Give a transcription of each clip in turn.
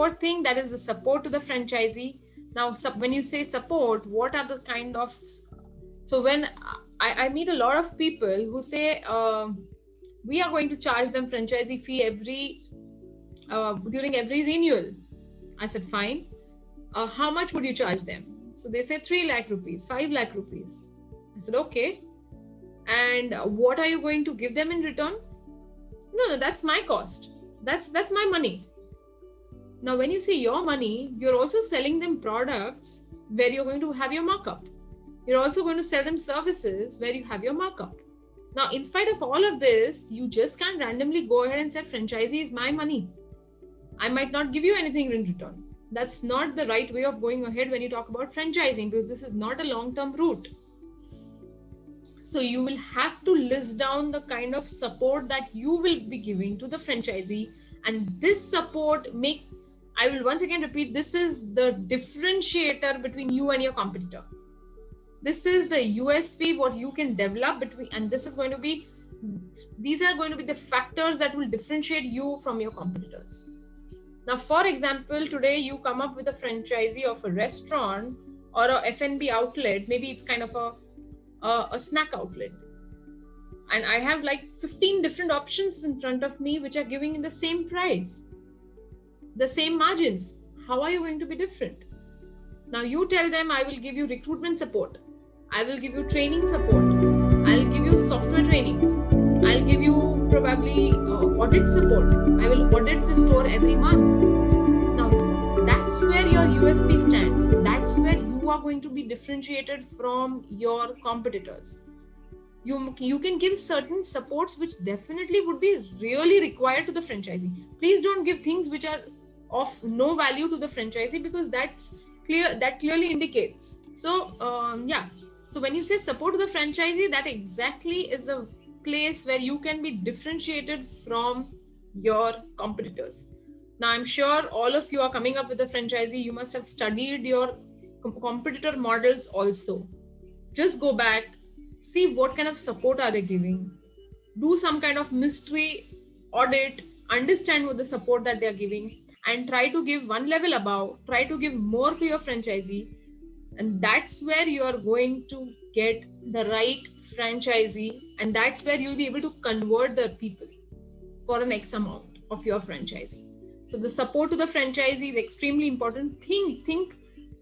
fourth thing, that is the support to the franchisee. Now, when you say support, what are the kind of, so when I meet a lot of people who say, we are going to charge them franchisee fee during every renewal. I said, fine. How much would you charge them? So they say 3 lakh rupees, 5 lakh rupees. I said, okay. And what are you going to give them in return? No, that's my cost. That's my money. Now, when you say your money, you're also selling them products where you're going to have your markup. You're also going to sell them services where you have your markup. Now, in spite of all of this, you just can't randomly go ahead and say franchisee is my money. I might not give you anything in return. That's not the right way of going ahead when you talk about franchising, because this is not a long-term route. So you will have to list down the kind of support that you will be giving to the franchisee, and this support I will once again repeat, this is the differentiator between you and your competitor. This is the USP, what you can develop between, and these are going to be the factors that will differentiate you from your competitors. Now, for example, today you come up with a franchisee of a restaurant or a F&B outlet. Maybe it's kind of a snack outlet. And I have like 15 different options in front of me, which are giving the same price, the same margins. How are you going to be different? Now you tell them, I will give you recruitment support. I will give you training support. I'll give you software trainings. I'll give you probably audit support. I will audit the store every month. Now, that's where your USP stands. That's where you are going to be differentiated from your competitors. You can give certain supports which definitely would be really required to the franchisee. Please don't give things which are of no value to the franchisee, because that's clear. That clearly indicates. So, So when you say support to the franchisee, that exactly is a place where you can be differentiated from your competitors. Now, I'm sure all of you are coming up with a franchisee. You must have studied your competitor models also. Just go back, see what kind of support are they giving. Do some kind of mystery audit, understand what the support that they're giving, and try to give one level above, try to give more to your franchisee. And that's where you are going to get the right franchisee, and that's where you'll be able to convert the people for an X amount of your franchisee. So the support to the franchisee is extremely important. Think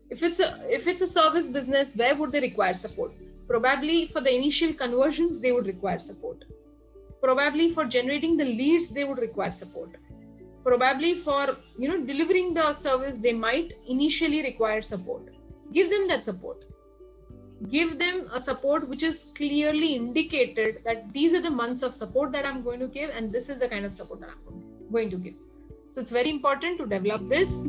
if it's a service business, where would they require support? Probably for the initial conversions, they would require support. Probably for generating the leads, they would require support. Probably for delivering the service, they might initially require support. Give them that support. Give them a support which is clearly indicated that these are the months of support that I'm going to give, and this is the kind of support that I'm going to give. So it's very important to develop this.